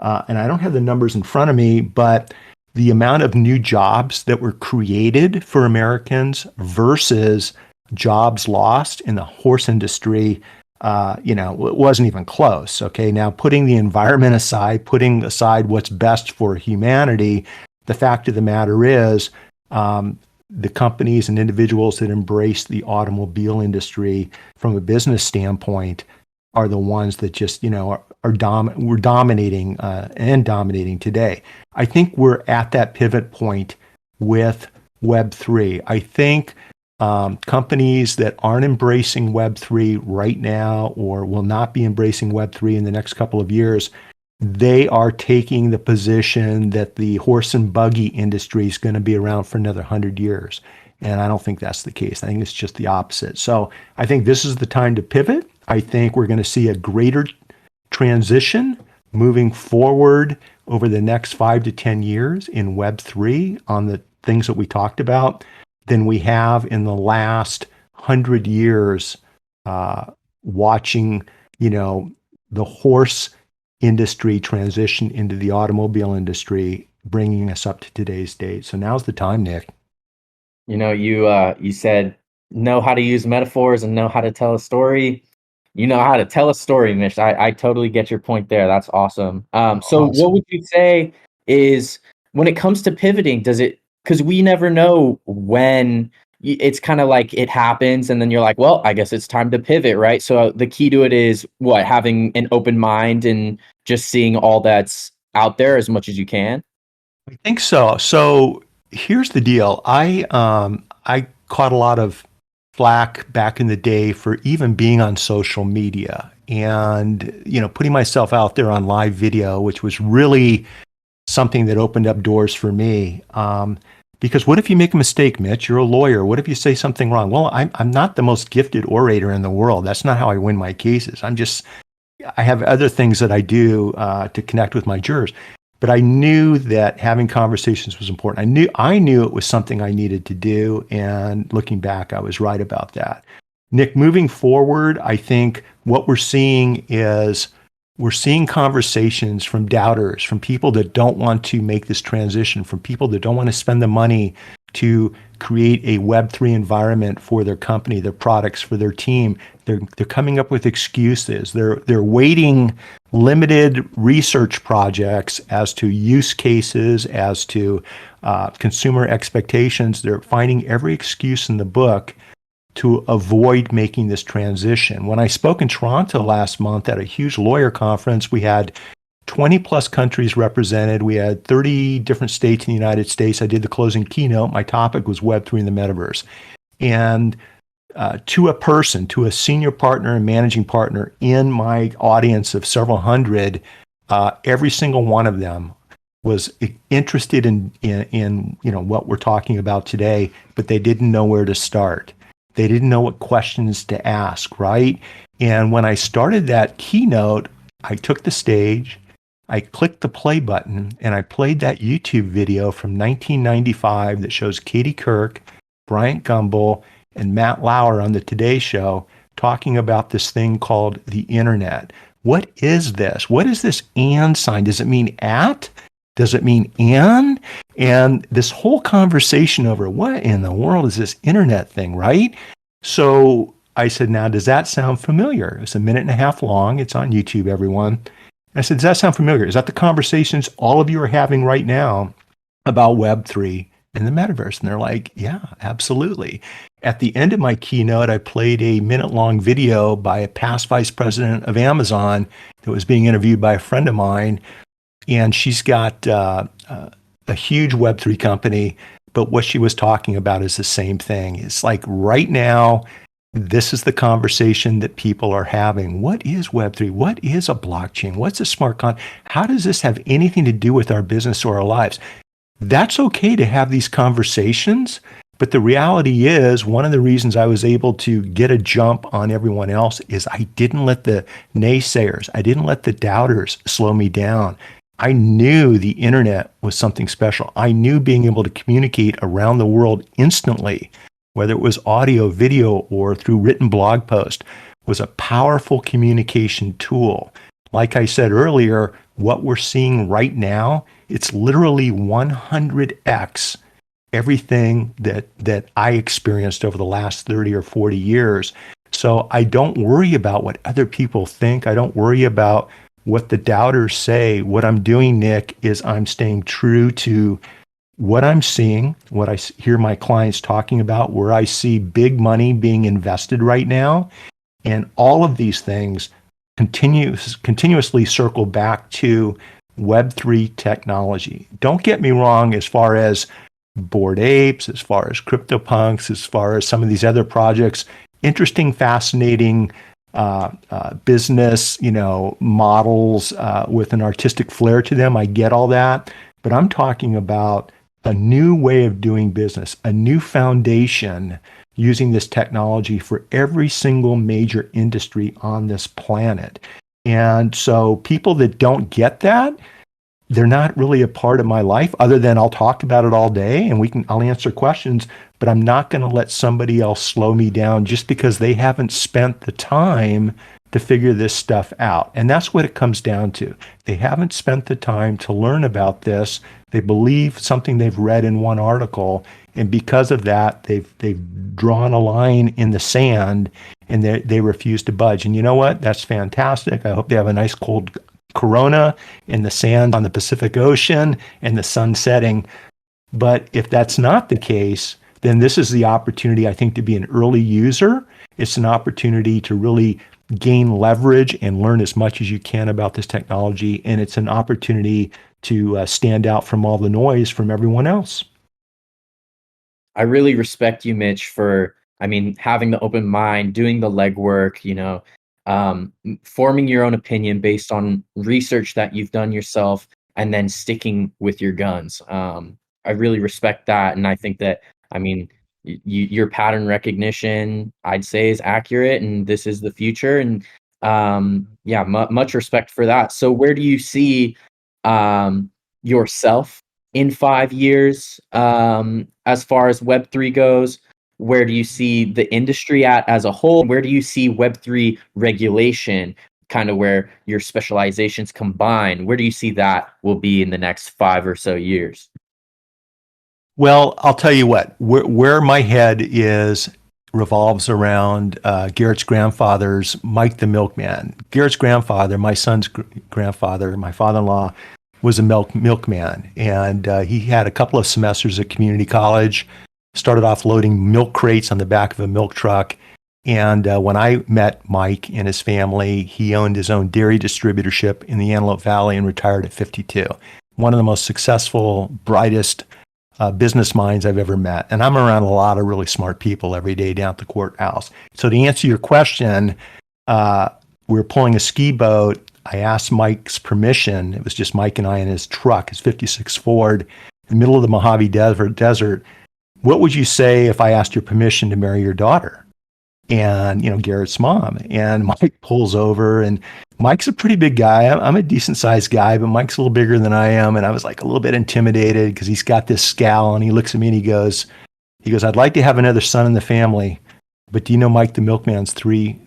and I don't have the numbers in front of me, but the amount of new jobs that were created for Americans versus jobs lost in the horse industry, it wasn't even close. Okay, now putting the environment aside, putting aside what's best for humanity, the fact of the matter is, the companies and individuals that embrace the automobile industry from a business standpoint are the ones that just, we're dominating and dominating today. I think we're at that pivot point with Web3. I think companies that aren't embracing Web3 right now or will not be embracing Web3 in the next couple of years, they are taking the position that the horse and buggy industry is going to be around for another 100 years. And I don't think that's the case. I think it's just the opposite. So I think this is the time to pivot. I think we're going to see a greater transition moving forward over the next 5 to 10 years in Web3 on the things that we talked about than we have in the last 100 years watching, the horse industry transition into the automobile industry, bringing us up to today's date. So now's the time, Nick. You said know how to use metaphors and know how to tell a story. You know how to tell a story, Mitch. I totally get your point there. That's awesome. So what would you say is when it comes to pivoting, because we never know when it's kind of like it happens and then you're like, well, I guess it's time to pivot, right? So the key to it is having an open mind and just seeing all that's out there as much as you can. I think so. So here's the deal. I caught a lot of flack back in the day for even being on social media and, putting myself out there on live video, which was really something that opened up doors for me. Because what if you make a mistake, Mitch? You're a lawyer. What if you say something wrong? Well, I'm not the most gifted orator in the world. That's not how I win my cases. I have other things that I do to connect with my jurors. But I knew that having conversations was important. I knew it was something I needed to do. And looking back, I was right about that. Nick, moving forward, I think what we're seeing is conversations from doubters, from people that don't want to make this transition, from people that don't want to spend the money to create a Web3 environment for their company, their products, for their team. They're coming up with excuses. They're weighting limited research projects as to use cases, as to consumer expectations. They're finding every excuse in the book to avoid making this transition. When I spoke in Toronto last month at a huge lawyer conference, we had 20 plus countries represented. We had 30 different states in the United States. I did the closing keynote. My topic was Web3 in the metaverse. And to a senior partner and managing partner in my audience of several hundred, every single one of them was interested in what we're talking about today, but they didn't know where to start. They didn't know what questions to ask, right? And when I started that keynote, I took the stage, I clicked the play button, and I played that YouTube video from 1995 that shows Katie Couric, Bryant Gumbel, and Matt Lauer on the Today Show talking about this thing called the internet. What is this? What is this and sign? Does it mean at? Does it mean and? And this whole conversation over what in the world is this internet thing, right? So I said, now, does that sound familiar? It's a minute and a half long. It's on YouTube, everyone. I said, does that sound familiar? Is that the conversations all of you are having right now about Web3 and the metaverse? And they're like, yeah, absolutely. At the end of my keynote, I played a minute-long video by a past vice president of Amazon that was being interviewed by a friend of mine. And she's got a huge Web3 company, but what she was talking about is the same thing. It's like right now, this is the conversation that people are having. What is Web3? What is a blockchain? What's a smart contract? How does this have anything to do with our business or our lives? That's okay to have these conversations, but the reality is one of the reasons I was able to get a jump on everyone else is I didn't let the naysayers, I didn't let the doubters slow me down. I knew the internet was something special. I knew being able to communicate around the world instantly, whether it was audio, video, or through written blog post, was a powerful communication tool. Like I said earlier, what we're seeing right now, it's literally 100x everything that I experienced over the last 30 or 40 years. So I don't worry about what other people think. I don't worry about what the doubters say. What I'm doing, Nick, is I'm staying true to what I'm seeing, what I hear my clients talking about, where I see big money being invested right now. And all of these things continuously circle back to Web3 technology. Don't get me wrong as far as Bored Apes, as far as CryptoPunks, as far as some of these other projects, interesting, fascinating business, models with an artistic flair to them. I get all that, but I'm talking about a new way of doing business, a new foundation using this technology for every single major industry on this planet. And so people that don't get that, they're not really a part of my life other than I'll talk about it all day and I'll answer questions, but I'm not going to let somebody else slow me down just because they haven't spent the time to figure this stuff out. And that's what it comes down to. They haven't spent the time to learn about this. They believe something they've read in one article, and because of that, they've drawn a line in the sand and they refuse to budge. And you know what? That's fantastic. I hope they have a nice cold Corona in the sand on the Pacific Ocean and the sun setting. But if that's not the case, then this is the opportunity, I think, to be an early user. It's an opportunity to really gain leverage and learn as much as you can about this technology. And it's an opportunity to stand out from all the noise from everyone else. I really respect you, Mitch, for, having the open mind, doing the legwork, forming your own opinion based on research that you've done yourself, and then sticking with your guns. I really respect that. And I think that, your pattern recognition, I'd say, is accurate, and this is the future. And much respect for that. So where do you see yourself in 5 years as far as Web3 goes? Where do you see the industry as a whole? Where do you see Web3 regulation, kind of where your specializations combine? Where do you see that will be in the next 5 or so years? Well, I'll tell you what, where my head revolves around Garrett's grandfather's Mike the Milkman. Garrett's grandfather, my son's grandfather, my father-in-law, was a milkman. And he had a couple of semesters at community college, started off loading milk crates on the back of a milk truck. And when I met Mike and his family, he owned his own dairy distributorship in the Antelope Valley and retired at 52. One of the most successful, brightest business minds I've ever met. And I'm around a lot of really smart people every day down at the courthouse. So to answer your question, we were pulling a ski boat. I asked Mike's permission. It was just Mike and I in his truck, his 56 Ford, in the middle of the Mojave Desert. What would you say if I asked your permission to marry your daughter? And, Garrett's mom. And Mike pulls over, and Mike's a pretty big guy. I'm a decent sized guy, but Mike's a little bigger than I am. And I was like a little bit intimidated because he's got this scowl, and he looks at me and he goes, I'd like to have another son in the family, but do you know Mike the Milkman's three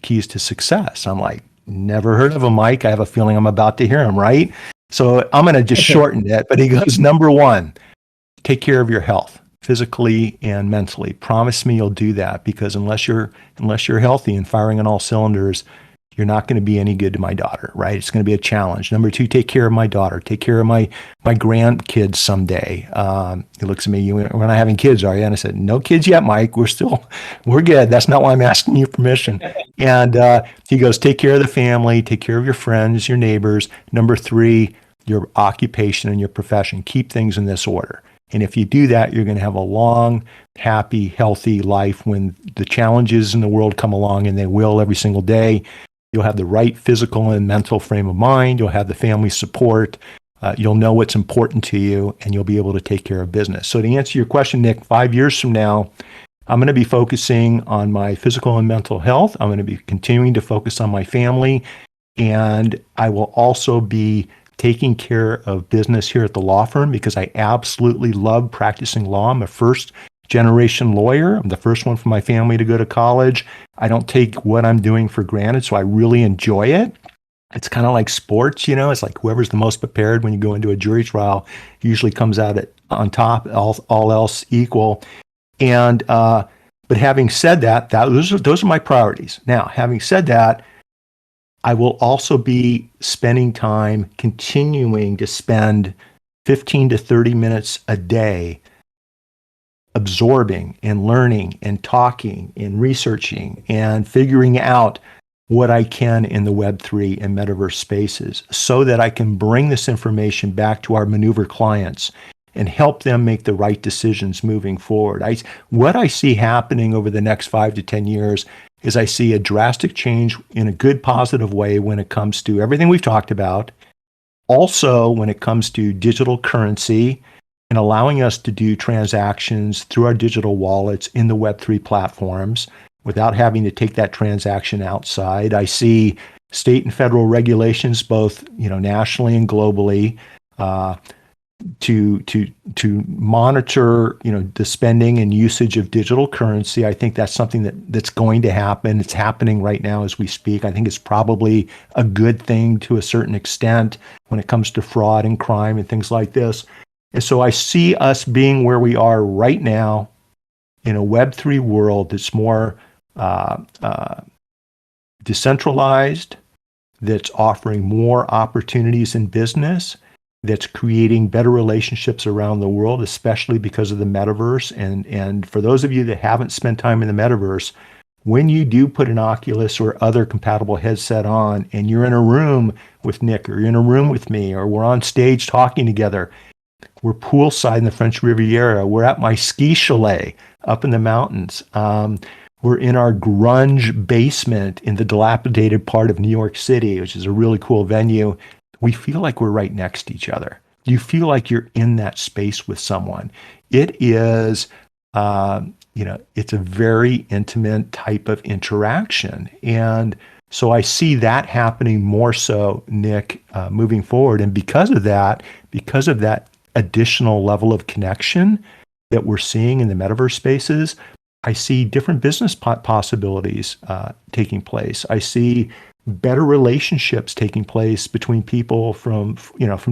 keys to success? I'm like, never heard of him, Mike. I have a feeling I'm about to hear him, right? So I'm going to just shorten it. But he goes, number one, take care of your health, physically and mentally. Promise me you'll do that, because unless you're healthy and firing on all cylinders, you're not going to be any good to my daughter, right? It's going to be a challenge. Number two, take care of my daughter, take care of my grandkids someday. He looks at me, we're not having kids, are you? And I said, no kids yet, Mike. We're good. That's not why I'm asking you permission. And he goes, take care of the family, take care of your friends, your neighbors. Number three, your occupation and your profession. Keep things in this order. And if you do that, you're going to have a long, happy, healthy life when the challenges in the world come along, and they will every single day. You'll have the right physical and mental frame of mind. You'll have the family support. You'll know what's important to you, and you'll be able to take care of business. So to answer your question, Nick, 5 years from now, I'm going to be focusing on my physical and mental health. I'm going to be continuing to focus on my family, and I will also be taking care of business here at the law firm because I absolutely love practicing law. I'm a first generation lawyer. I'm the first one from my family to go to college. I don't take what I'm doing for granted, so I really enjoy it. It's kind of like sports, it's like whoever's the most prepared when you go into a jury trial usually comes out on top, all else equal. And but having said that, those are my priorities. Now, having said that, I will also be spending time continuing to spend 15 to 30 minutes a day absorbing and learning and talking and researching and figuring out what I can in the Web3 and metaverse spaces so that I can bring this information back to our maneuver clients and help them make the right decisions moving forward. What I see happening over the next 5 to 10 years is I see a drastic change in a good, positive way when it comes to everything we've talked about. Also, when it comes to digital currency and allowing us to do transactions through our digital wallets in the Web3 platforms without having to take that transaction outside. I see state and federal regulations, both nationally and globally, to monitor the spending and usage of digital currency. I think that's something that's going to happen. It's happening right now as we speak. I think it's probably a good thing to a certain extent when it comes to fraud and crime and things like this. And so I see us being where we are right now in a Web3 world that's more decentralized, that's offering more opportunities in business, that's creating better relationships around the world, especially because of the metaverse. And for those of you that haven't spent time in the metaverse, when you do put an Oculus or other compatible headset on and you're in a room with Nick or you're in a room with me or we're on stage talking together, we're poolside in the French Riviera, we're at my ski chalet up in the mountains, we're in our grunge basement in the dilapidated part of New York City, which is a really cool venue. We feel like we're right next to each other. You feel like you're in that space with someone. It is, it's a very intimate type of interaction. And so I see that happening more so, Nick, moving forward. And because of that additional level of connection that we're seeing in the metaverse spaces, I see different business possibilities taking place. I see better relationships taking place between people from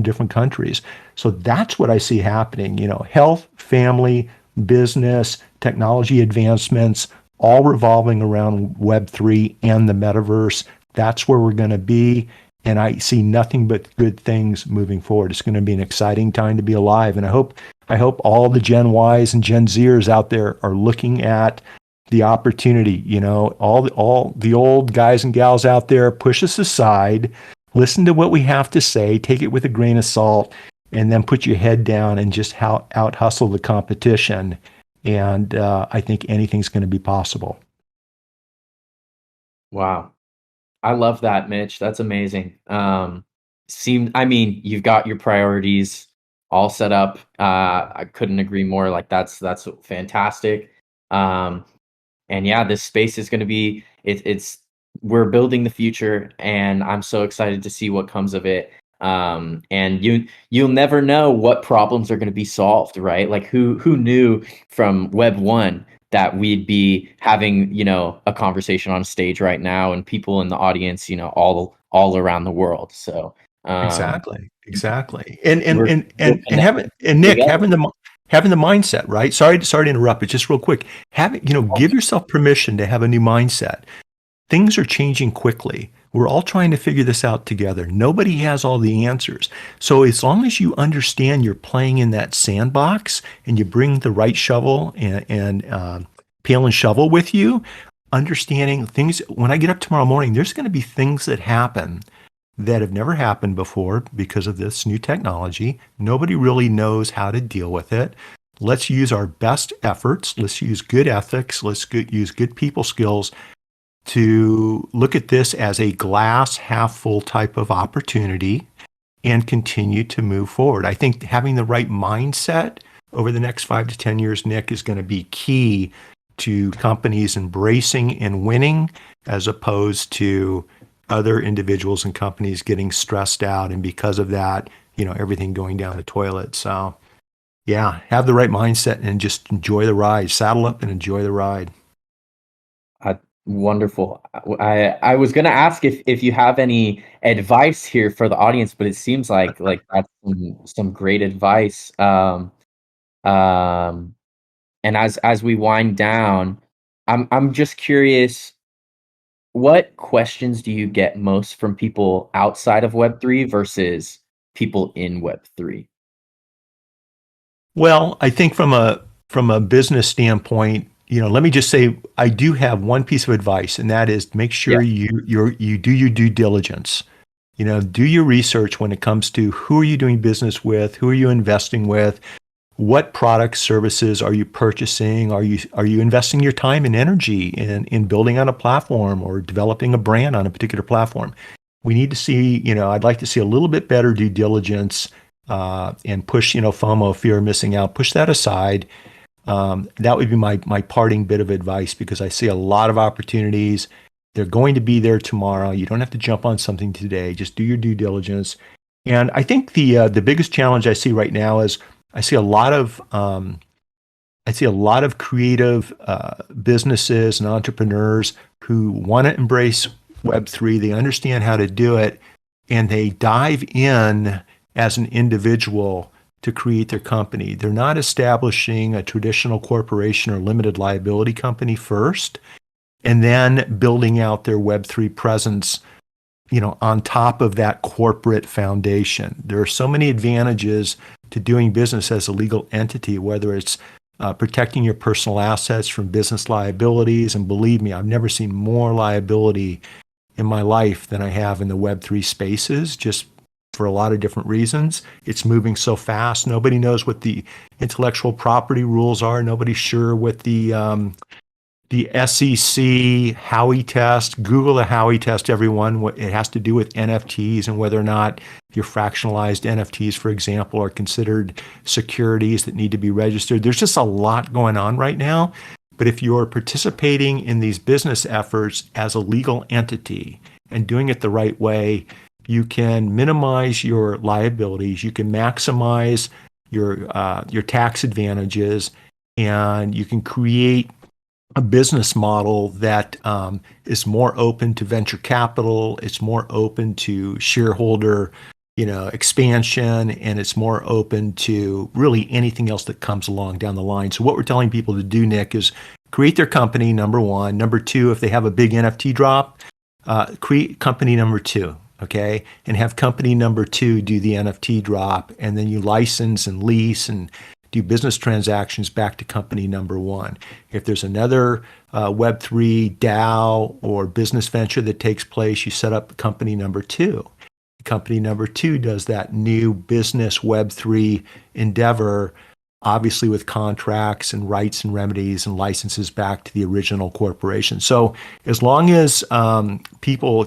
different countries. So that's what I see happening. Health, family, business, technology advancements, all revolving around Web3 and the metaverse. That's where we're going to be. And I see nothing but good things moving forward. It's going to be an exciting time to be alive. And I hope all the Gen Ys and Gen Zers out there are looking at the opportunity. All the old guys and gals out there, push us aside, listen to what we have to say, take it with a grain of salt, and then put your head down and just out hustle the competition. And I think anything's going to be possible. Wow. I love that, Mitch. That's amazing. You've got your priorities all set up. I couldn't agree more. Like that's fantastic. And yeah, this space is going to be, we're building the future, and I'm so excited to see what comes of it. And you'll never know what problems are going to be solved, right? Like who knew from Web 1 that we'd be having, a conversation on stage right now and people in the audience, all around the world. So Exactly. And Nick, having the mindset, right? Sorry to interrupt, but just real quick, give yourself permission to have a new mindset. things are changing quickly. We're all trying to figure this out together. Nobody has all the answers. So as long as you understand you're playing in that sandbox and you bring the right shovel and pail and shovel with you, understanding things, when I get up tomorrow morning, there's going to be things that happen that have never happened before because of this new technology. Nobody really knows how to deal with it. Let's use our best efforts. Let's use good ethics. Let's use good people skills to look at this as a glass half full type of opportunity and continue to move forward. I think having the right mindset over the next 5 to 10 years, Nick, is going to be key to companies embracing and winning, as opposed to other individuals and companies getting stressed out, and because of that, everything going down the toilet. So yeah, have the right mindset and just enjoy the ride. Saddle up and enjoy the ride. Wonderful. I was gonna ask if you have any advice here for the audience, but it seems like that's some great advice. And as we wind down, I'm just curious, what questions do you get most from people outside of Web3 versus people in Web3? Well, I think from a business standpoint, let me just say I do have one piece of advice, and that is make sure you do your due diligence. Do your research when it comes to who are you doing business with, who are you investing with, what products, services are you purchasing, are you investing your time and energy in building on a platform or developing a brand on a particular platform. We need to see, I'd like to see a little bit better due diligence and push, FOMO, fear of missing out, push that aside. That would be my parting bit of advice, because I see a lot of opportunities. They're going to be there tomorrow. You don't have to jump on something today. Just do your due diligence. And I think the biggest challenge I see right now is I see a lot of creative businesses and entrepreneurs who want to embrace Web3. They understand how to do it, and they dive in as an individual to create their company. They're not establishing a traditional corporation or limited liability company first, and then building out their Web3 presence, on top of that corporate foundation. There are so many advantages to doing business as a legal entity, whether it's protecting your personal assets from business liabilities. And believe me, I've never seen more liability in my life than I have in the Web3 spaces, just for a lot of different reasons. It's moving so fast. Nobody knows what the intellectual property rules are. Nobody's sure what the SEC Howey test. Google the Howey test, everyone. What it has to do with NFTs and whether or not your fractionalized NFTs, for example, are considered securities that need to be registered. There's just a lot going on right now. But if you're participating in these business efforts as a legal entity and doing it the right way, you can minimize your liabilities, you can maximize your tax advantages, and you can create a business model that is more open to venture capital, it's more open to shareholder, expansion, and it's more open to really anything else that comes along down the line. So what we're telling people to do, Nick, is create their company, number one. Number two, if they have a big NFT drop, create company number two. Okay, and have company number two do the NFT drop, and then you license and lease and do business transactions back to company number one. If there's another Web3 DAO or business venture that takes place, you set up company number two. Company number two does that new business Web3 endeavor, obviously with contracts and rights and remedies and licenses back to the original corporation. So as long as people,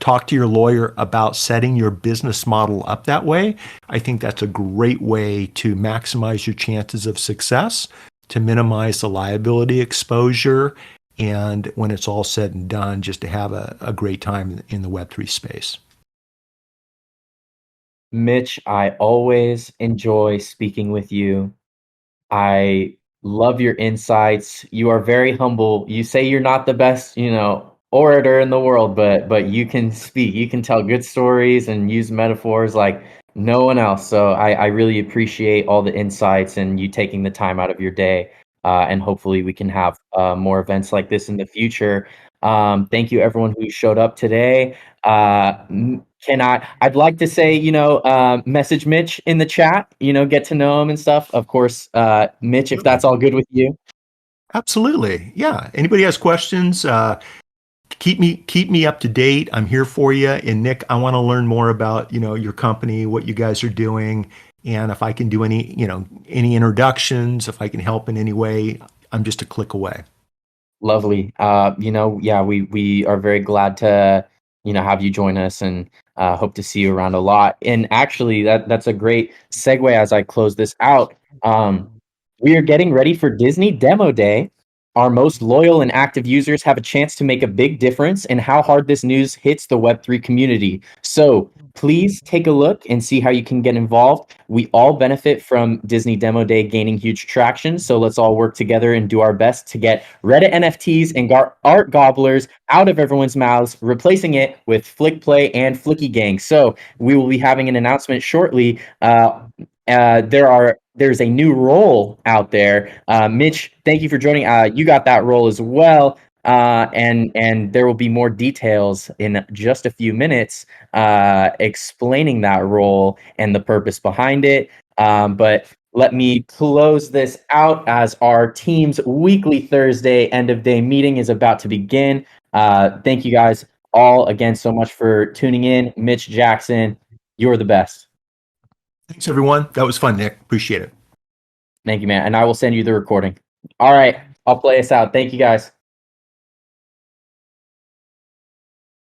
talk to your lawyer about setting your business model up that way, I think that's a great way to maximize your chances of success, to minimize the liability exposure, and when it's all said and done, just to have a great time in the Web3 space. Mitch, I always enjoy speaking with you. I love your insights. You are very humble. You say you're not the best, orator in the world, but you can speak. You can tell good stories and use metaphors like no one else. So I really appreciate all the insights and you taking the time out of your day and hopefully we can have more events like this in the future. Thank you everyone who showed up today. I'd like to say, message Mitch in the chat, get to know him and stuff. Of course, Mitch, if that's all good with you. Absolutely. Yeah. Anybody has questions, keep me up to date. I'm here for you. And Nick, I want to learn more about, your company, what you guys are doing. And if I can do any introductions, if I can help in any way, I'm just a click away. Lovely. Yeah, we are very glad to, have you join us, and hope to see you around a lot. And actually, that's a great segue as I close this out. We are getting ready for Disney Demo Day. Our most loyal and active users have a chance to make a big difference in how hard this news hits the Web3 community. So please take a look and see how you can get involved. We all benefit from Disney Demo Day gaining huge traction. So let's all work together and do our best to get Reddit NFTs and art gobblers out of everyone's mouths, replacing it with Flick Play and Flicky Gang. So we will be having an announcement shortly. There's a new role out there. Mitch, thank you for joining. You got that role as well. And there will be more details in just a few minutes explaining that role and the purpose behind it. But let me close this out as our team's weekly Thursday end of day meeting is about to begin. Thank you guys all again so much for tuning in. Mitch Jackson, you're the best. Thanks, everyone. That was fun, Nick. Appreciate it. Thank you, man. And I will send you the recording. All right. I'll play us out. Thank you, guys.